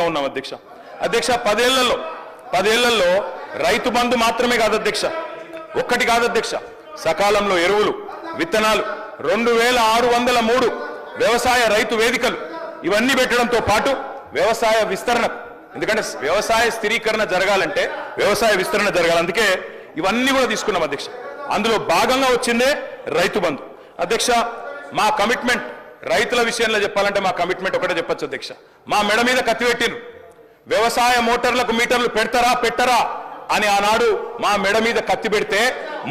ఉన్నాం అధ్యక్ష. అధ్యక్ష 10 ఏళ్లలో రైతు బంధు మాత్రమే కాదు అధ్యక్ష, ఒక్కటి కాదు అధ్యక్ష, సకాలంలో ఎరువులు, విత్తనాలు, 2603 వ్యవసాయ రైతు వేదికలు ఇవన్నీ పెట్టడంతో పాటు వ్యవసాయ విస్తరణ, ఎందుకంటే వ్యవసాయ స్థిరీకరణ జరగాలంటే వ్యవసాయ విస్తరణ జరగాలి, అందుకే ఇవన్నీ కూడా తీసుకున్నాం అధ్యక్ష. అందులో భాగంగా వచ్చిందే రైతు బంధు. అధ్యక్ష మా కమిట్మెంట్ రైతుల విషయంలో చెప్పాలంటే మా కమిట్మెంట్ ఒకటే చెప్పొచ్చు అధ్యక్ష. మా మెడ మీద కత్తి పెట్టిను, వ్యవసాయ మోటార్లకు మీటర్లు పెడతారా పెట్టరా అని ఆనాడు మా మెడ మీద కత్తి పెడితే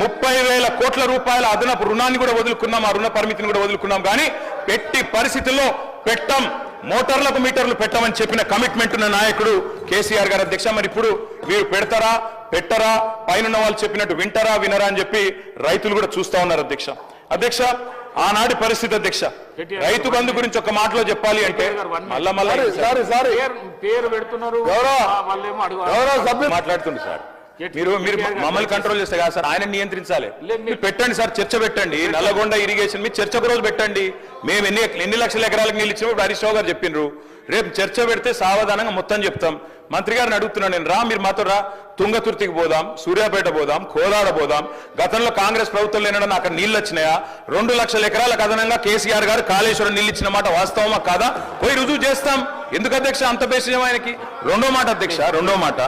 30,000 కోట్ల రూపాయల అదనపు రుణాన్ని కూడా వదులుకున్నాం, ఆ రుణ పరిమితిని కూడా వదులుకున్నాం. కానీ పెట్టి పరిస్థితుల్లో పెట్టం, మోటార్లకు మీటర్లు పెట్టమని చెప్పిన కమిట్మెంట్ ఉన్న నాయకుడు కేసీఆర్ గారు అధ్యక్ష. మరి ఇప్పుడు మీరు పెడతారా పెట్టరా, పైన వాళ్ళు చెప్పినట్టు వింటారా వినరా అని చెప్పి రైతులు కూడా చూస్తా ఉన్నారు అధ్యక్ష. అధ్యక్ష ఆనాటి పరిస్థితి అధ్యక్ష, రైతు బంధు గురించి ఒక మాటలో చెప్పాలి అంటే మాట్లాడుతుంది సార్, మీరు మమ్మల్ని కంట్రోల్ చేస్తే కాదు సార్, ఆయన నియంత్రించాలి. పెట్టండి సార్, చర్చ పెట్టండి, నల్లగొండ ఇరిగేషన్ మీ చర్చ ఒక రోజు పెట్టండి. మేము ఎన్ని లక్షల ఎకరాలకు నీళ్ళు ఇచ్చినా ఇప్పుడు హరీష్ రావు గారు చెప్పిండ్రు, రేపు చర్చ పెడితే సావధానంగా మొత్తం చెప్తాం. మంత్రి గారిని అడుగుతున్నాను నేను, మీరు మాతో తుంగతుర్తికి పోదాం, సూర్యాపేట పోదాం, కోదాడ పోదాం. గతంలో కాంగ్రెస్ ప్రభుత్వం లేనడం అక్కడ నీళ్ళు వచ్చినాయా? 2 లక్షల ఎకరాలకు అదనంగా కేసీఆర్ గారు కాళేశ్వరం నీళ్ళు ఇచ్చిన మాట వాస్తవమా కాదా పోయి రుజువు చేస్తాం. ఎందుకు అధ్యక్ష అంత బేసిజం ఆయనకి? రెండో మాట అధ్యక్ష, రెండో మాట,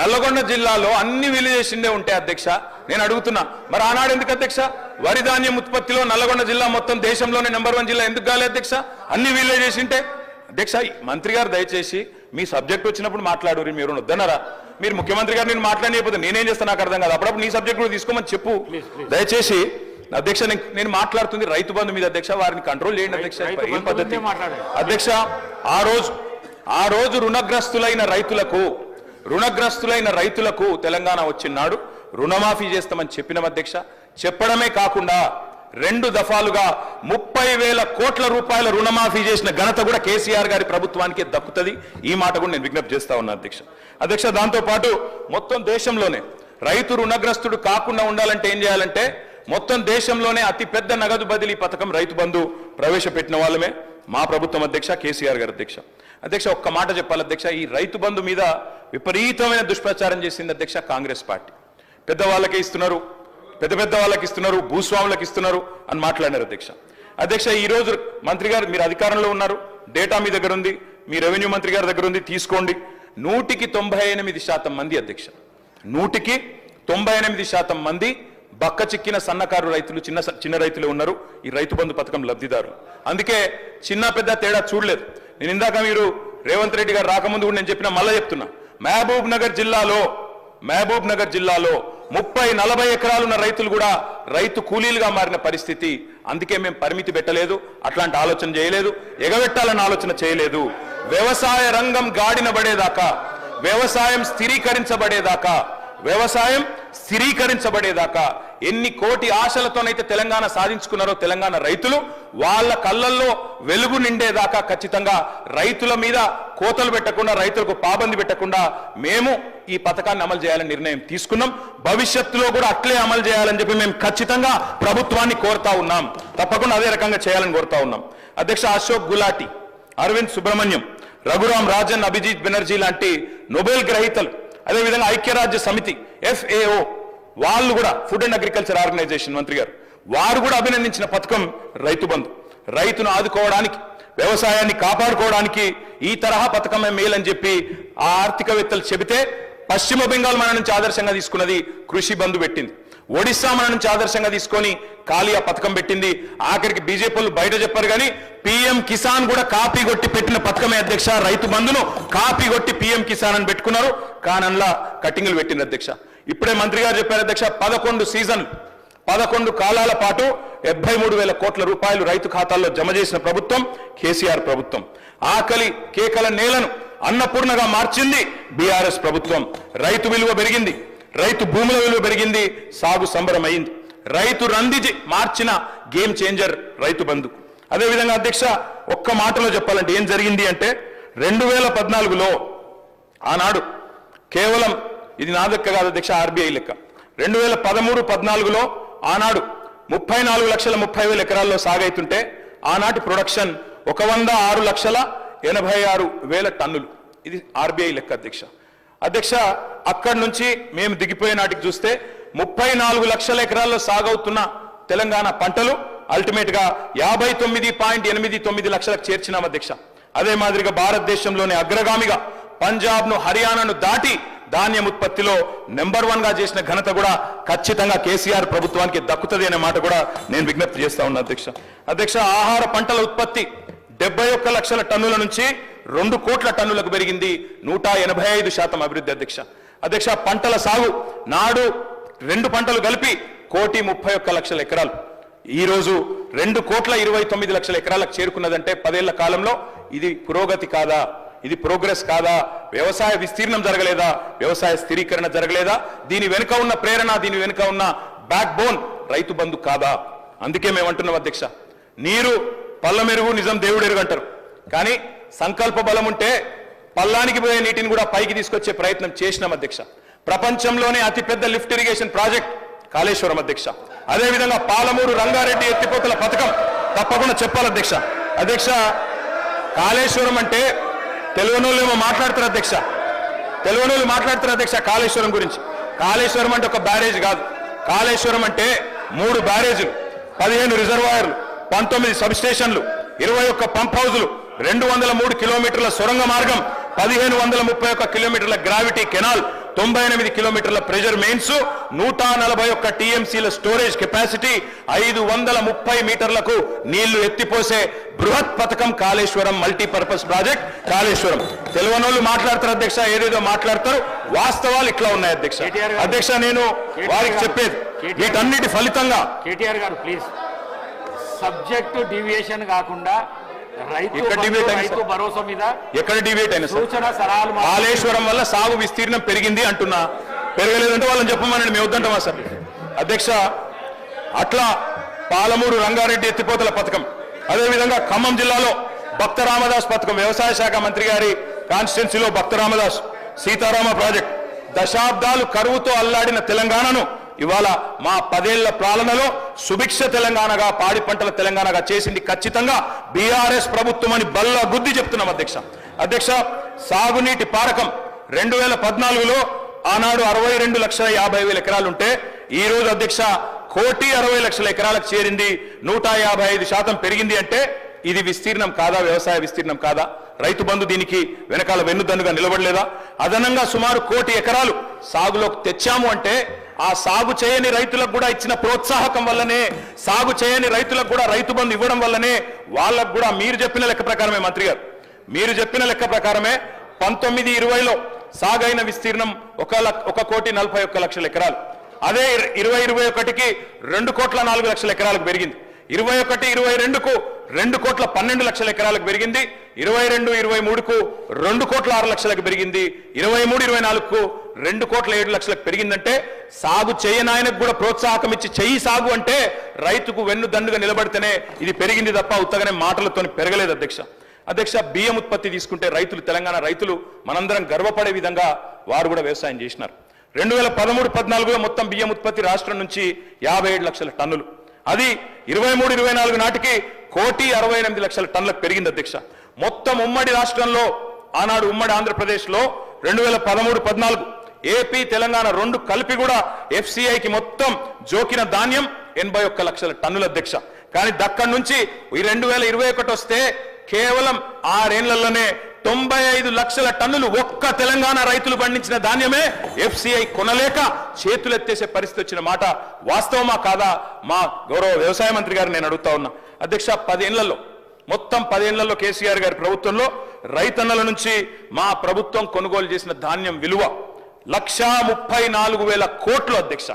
నల్లగొండ జిల్లాలో అన్ని విలేజెసిండే ఉంటాయి అధ్యక్ష. నేను అడుగుతున్నా, మరి ఆనాడు ఎందుకు అధ్యక్ష వరి ధాన్యం ఉత్పత్తిలో నల్లగొండ జిల్లా మొత్తం దేశంలోనే నెంబర్ 1 జిల్లా ఎందుకు కాలే అధ్యక్ష? అన్ని విలేజెసింటే అధ్యక్ష. మంత్రి గారు దయచేసి మీ సబ్జెక్ట్ వచ్చినప్పుడు మాట్లాడు, మీరు వద్దన్నారా? మీరు ముఖ్యమంత్రి గారు నేను మాట్లాడలేకపోతే నేనేం చేస్తాను నాకు అర్థం కాదు. అప్పుడప్పుడు నీ సబ్జెక్ట్ కూడా తీసుకోమని చెప్పు దయచేసి అధ్యక్ష. నేను మాట్లాడుతుంది రైతు బంధు మీద అధ్యక్ష, వారిని కంట్రోల్ చేయండి అధ్యక్ష. ఏం పద్ధతి అధ్యక్ష? ఆ రోజు రుణగ్రస్తులైన రైతులకు తెలంగాణ వచ్చినాడు రుణమాఫీ చేస్తామని చెప్పిన అధ్యక్ష. చెప్పడమే కాకుండా 2 దఫాలుగా 30,000 కోట్ల రూపాయల రుణమాఫీ చేసిన ఘనత కూడా కేసీఆర్ గారి ప్రభుత్వానికి దక్కుతుంది. ఈ మాట కూడా నేను విజ్ఞప్తి చేస్తా ఉన్నా అధ్యక్ష. అధ్యక్ష దాంతో పాటు మొత్తం దేశంలోనే రైతు రుణగ్రస్తుడు కాకుండా ఉండాలంటే ఏం చేయాలంటే, మొత్తం దేశంలోనే అతిపెద్ద నగదు బదిలీ పథకం రైతు బంధు ప్రవేశపెట్టిన వాళ్ళమే మా ప్రభుత్వం అధ్యక్ష, కేసీఆర్ గారు అధ్యక్ష. అధ్యక్ష ఒక్క మాట చెప్పాలి అధ్యక్ష, ఈ రైతు బంధు మీద విపరీతమైన దుష్ప్రచారం చేసింది అధ్యక్ష కాంగ్రెస్ పార్టీ. పెద్దవాళ్ళకే ఇస్తున్నారు, పెద్ద వాళ్ళకి ఇస్తున్నారు, భూస్వాములకు ఇస్తున్నారు అని మాట్లాడినారు అధ్యక్ష. అధ్యక్ష ఈరోజు మంత్రి గారు మీరు అధికారంలో ఉన్నారు, డేటా మీ దగ్గర ఉంది, మీ రెవెన్యూ మంత్రి గారి దగ్గర ఉంది, తీసుకోండి. 198% మంది అధ్యక్ష, 198% మంది బక్క చిక్కిన సన్నకారు రైతులు, చిన్న రైతులు ఉన్నారు ఈ రైతు బంధు పథకం లబ్ధిదారులు. అందుకే చిన్న పెద్ద తేడా చూడలేదు. నేను ఇందాక మీరు రేవంత్ రెడ్డి గారు రాకముందు కూడా నేను చెప్పినా మళ్ళీ చెప్తున్నా, మహబూబ్ నగర్ జిల్లాలో 30-40 ఎకరాలున్న రైతులు కూడా రైతు కూలీలుగా మారిన పరిస్థితి. అందుకే మేము పరిమితి పెట్టలేదు, అట్లాంటి ఆలోచన చేయలేదు, ఎగబెట్టాలన్న ఆలోచన చేయలేదు. వ్యవసాయ రంగం గాడిన పడేదాకా, వ్యవసాయం స్థిరీకరించబడేదాకా ఎన్ని కోటి ఆశలతోనైతే తెలంగాణ సాధించుకున్నారో తెలంగాణ రైతులు, వాళ్ళ కళ్ళల్లో వెలుగు నిండేదాకా ఖచ్చితంగా రైతుల మీద కోతలు పెట్టకుండా, రైతులకు పాబంది పెట్టకుండా మేము ఈ పథకాన్ని అమలు చేయాలని నిర్ణయం తీసుకున్నాం. భవిష్యత్తులో కూడా అట్లే అమలు చేయాలని చెప్పి మేము ఖచ్చితంగా ప్రభుత్వాన్ని కోరుతా ఉన్నాం. తప్పకుండా అదే రకంగా చేయాలని కోరుతా ఉన్నాం అధ్యక్ష. అశోక్ గులాటి, అరవింద్ సుబ్రహ్మణ్యం, రఘురామ్ రాజన్, అభిజిత్ బెనర్జీ లాంటి నోబెల్ గ్రహీతలు, అదేవిధంగా ఐక్యరాజ్య సమితి FAO వాళ్ళు కూడా, ఫుడ్ అండ్ అగ్రికల్చర్ ఆర్గనైజేషన్ మంత్రి గారు, వారు కూడా అభినందించిన పథకం రైతు బంధు. రైతును ఆదుకోవడానికి, వ్యవసాయాన్ని కాపాడుకోవడానికి ఈ తరహా పథకమే మేలని చెప్పి ఆ ఆర్థికవేత్తలు చెబితే, పశ్చిమ బెంగాల్ మన నుంచి ఆదర్శంగా తీసుకున్నది కృషి బంధు పెట్టింది. ఒడిశా మన నుంచి ఆదర్శంగా తీసుకొని కాళియా పథకం పెట్టింది. ఆఖరికి బీజేపీలు బయట చెప్పారు కానీ PM కిసాన్ కూడా కాపీ కొట్టి పెట్టిన పథకమే అధ్యక్ష. రైతు బంధును కాపీ కొట్టి PM కిసాన్ అని పెట్టుకున్నారు, కానన్లా కటింగ్లు పెట్టింది అధ్యక్ష. ఇప్పుడే మంత్రి గారు చెప్పారు అధ్యక్ష, 11 కాలాల పాటు 73,000 కోట్ల రూపాయలు రైతు ఖాతాల్లో జమ చేసిన ప్రభుత్వం కేసీఆర్ ప్రభుత్వం. ఆకలి కేకల నేలను అన్నపూర్ణగా మార్చింది BRS ప్రభుత్వం. రైతు విలువ పెరిగింది, రైతు భూముల విలువ పెరిగింది, సాగు సంబరం అయింది. రైతు రంది మార్చిన గేమ్ చేంజర్ రైతు బంధు. అదేవిధంగా అధ్యక్ష ఒక్క మాటలో చెప్పాలంటే ఏం జరిగింది అంటే, 2014లో ఆనాడు కేవలం, ఇది నా లెక్క కాదు అధ్యక్ష, RBI లెక్క, 2013-14లో ఆనాడు 34,30,000 ఎకరాల్లో సాగైతుంటే ఆనాటి ప్రొడక్షన్ 106,86,000 టన్నులు. ఇది ఆర్బీఐ లెక్క అధ్యక్ష అక్కడి నుంచి మేము దిగిపోయే నాటికి చూస్తే 34 లక్షల ఎకరాల్లో సాగవుతున్న తెలంగాణ పంటలు అల్టిమేట్ గా 59.89 లక్షలకు చేర్చినాం అధ్యక్ష. అదే మాదిరిగా భారతదేశంలోనే అగ్రగామిగా పంజాబ్ ను హర్యానాను దాటి ధాన్యం ఉత్పత్తిలో నెంబర్ 1 గా చేసిన ఘనత కూడా ఖచ్చితంగా కేసీఆర్ ప్రభుత్వానికి దక్కుతుంది అనే మాట కూడా నేను విజ్ఞప్తి చేస్తా ఉన్నా అధ్యక్ష. ఆహార పంటల ఉత్పత్తి 71 లక్షల టన్నుల నుంచి 2 కోట్ల టన్నులకు పెరిగింది, 185% అభివృద్ధి అధ్యక్ష. పంటల సాగు నాడు 2 పంటలు కలిపి 1,31 లక్షల ఎకరాలు ఈ రోజు 2,29 లక్షల ఎకరాలకు చేరుకున్నదంటే 10 ఏళ్ల కాలంలో ఇది పురోగతి కాదా, ఇది ప్రోగ్రెస్ కాదా? వ్యవసాయ విస్తీర్ణం జరగలేదా? వ్యవసాయ స్థిరీకరణ జరగలేదా? దీని వెనుక ఉన్న ప్రేరణ, దీని వెనుక ఉన్న బ్యాక్ బోన్ రైతు బంధు కాదా? అందుకే మేము అంటున్నాం అధ్యక్ష, నీరు పల్ల మెరుగు నిజం దేవుడు ఎరుగంటారు, కానీ సంకల్ప బలం ఉంటే పల్లానికి పోయే నీటిని కూడా పైకి తీసుకొచ్చే ప్రయత్నం చేసినాం అధ్యక్ష. ప్రపంచంలోనే అతిపెద్ద లిఫ్ట్ ఇరిగేషన్ ప్రాజెక్ట్ కాళేశ్వరం అధ్యక్ష. అదేవిధంగా పాలమూరు రంగారెడ్డి ఎత్తిపోతల పథకం తప్పకుండా చెప్పాలి అధ్యక్ష. కాళేశ్వరం అంటే తెలుగునోళ్ళు ఏమో మాట్లాడతారు అధ్యక్ష కాళేశ్వరం గురించి. కాళేశ్వరం అంటే ఒక బ్యారేజ్ కాదు, కాళేశ్వరం అంటే 3 బ్యారేజీలు, 15 రిజర్వాయర్లు, 19 సబ్ స్టేషన్లు, 21 పంప్ హౌజులు, 203 కిలోమీటర్ల సొరంగ మార్గం, 1531 కిలోమీటర్ల గ్రావిటీ కెనాల్, 98 కిలోమీటర్ల ప్రెజర్ మెయిన్స్, 141 టీఎంసీల స్టోరేజ్ కెపాసిటీ, 530 మీటర్లకు నీళ్లు ఎత్తిపోసే బృహత్ పథకం కాళేశ్వరం మల్టీపర్పస్ ప్రాజెక్ట్ కాళేశ్వరం. తెలుగునోళ్ళు మాట్లాడతారు అధ్యక్ష, ఏదేదో మాట్లాడతారు, వాస్తవాలు ఇట్లా ఉన్నాయి అధ్యక్ష. నేను వారికి చెప్పేది వీటన్నిటి ఫలితంగా కేటీఆర్ గారు ప్లీజ్ సబ్జెక్టు డీవియేషన్ కాకుండా భరోసా మీద ఎక్కడ డిబేట్ అయినా సూచన సలహాలు. కాళేశ్వరం వల్ల సాగు విస్తీర్ణం పెరిగింది అంటున్నా, పెరగలేదంటే వాళ్ళని చెప్పమని మేము వద్దంటామా సార్ అధ్యక్ష? అట్లా పాలమూరు రంగారెడ్డి ఎత్తిపోతల పథకం, అదేవిధంగా ఖమ్మం జిల్లాలో భక్త రామదాస్ పథకం, వ్యవసాయ శాఖ మంత్రి గారి కాన్స్టిట్యున్సీలో భక్త రామదాస్ సీతారామ ప్రాజెక్ట్, దశాబ్దాలు కరువుతో అల్లాడిన తెలంగాణను ఇవాళ మా 10 ఏళ్ల పాలనలో సుభిక్ష తెలంగాణగా, పాడి పంటల తెలంగాణగా చేసింది ఖచ్చితంగా బీఆర్ఎస్ ప్రభుత్వం అని బల్ల గుద్ది చెప్తున్నాం అధ్యక్ష. సాగునీటి పారకం 2014లో ఆనాడు 62,50,000 ఎకరాలుంటే ఈ రోజు అధ్యక్ష 1,60,00,000 ఎకరాలకు చేరింది, 155% పెరిగింది. అంటే ఇది విస్తీర్ణం కాదా? వ్యవసాయ విస్తీర్ణం కాదా? రైతు బంధు దీనికి వెనకాల వెన్నుదన్నుగా నిలబడలేదా? అదనంగా సుమారు 1,00,00,000 ఎకరాలు సాగులోకి తెచ్చాము అంటే ఆ సాగు చేయని రైతులకు కూడా ఇచ్చిన ప్రోత్సాహకం వల్లనే, సాగు చేయని రైతులకు కూడా రైతు బంధు ఇవ్వడం వల్లనే వాళ్ళకు కూడా మీరు చెప్పిన లెక్క ప్రకారమే మంత్రి గారు, మీరు చెప్పిన లెక్క ప్రకారమే 19-20లో సాగైన విస్తీర్ణం 1,41,41,00,000 ఎకరాలు. అదే 20-21కి 2,04,00,000 ఎకరాలకు పెరిగింది. 21-22కు 2,12,00,000 ఎకరాలకు పెరిగింది. 22-23కు 2,06,00,000 పెరిగింది. 23-24కు 2,07,00,000 పెరిగిందంటే సాగు చేయని ఆయనకు కూడా ప్రోత్సాహకం ఇచ్చి చెయ్యి సాగు అంటే రైతుకు వెన్ను దండుగా నిలబడితేనే ఇది పెరిగింది తప్ప ఉత్తగానే మాటలతో పెరగలేదు అధ్యక్ష. బియ్యం ఉత్పత్తి తీసుకుంటే రైతులు, తెలంగాణ రైతులు మనందరం గర్వపడే విధంగా వారు కూడా వ్యవసాయం చేసినారు. 2013-14లో మొత్తం బియ్యం ఉత్పత్తి రాష్ట్రం నుంచి 57 లక్షల టన్నులు, అది 23-24 నాటికి 1,68,00,000 టన్నులకు పెరిగింది అధ్యక్ష. మొత్తం ఉమ్మడి రాష్ట్రంలో ఆనాడు ఉమ్మడి ఆంధ్రప్రదేశ్లో 2013-14 ఏపీ తెలంగాణ 2 కలిపి కూడా ఎఫ్సిఐకి మొత్తం జోకిన ధాన్యం 81 లక్షల టన్నుల అధ్యక్ష. కానీ దక్కడి నుంచి ఈ 2021 వస్తే కేవలం 6 ఏళ్లలోనే 95 లక్షల టన్నులు ఒక్క తెలంగాణ రైతులు పండించిన ధాన్యమే ఎఫ్సిఐ కొనలేక చేతులెత్తేసే పరిస్థితి వచ్చిన మాట వాస్తవమా కాదా? మా గౌరవ వ్యవసాయ మంత్రి గారు నేను అడుగుతా ఉన్నా అధ్యక్ష. 10 ఏళ్లలో మొత్తం 10 ఏళ్లలో కేసీఆర్ గారి ప్రభుత్వంలో రైతన్నల నుంచి మా ప్రభుత్వం కొనుగోలు చేసిన ధాన్యం విలువ 1,34,000 కోట్లు అధ్యక్ష.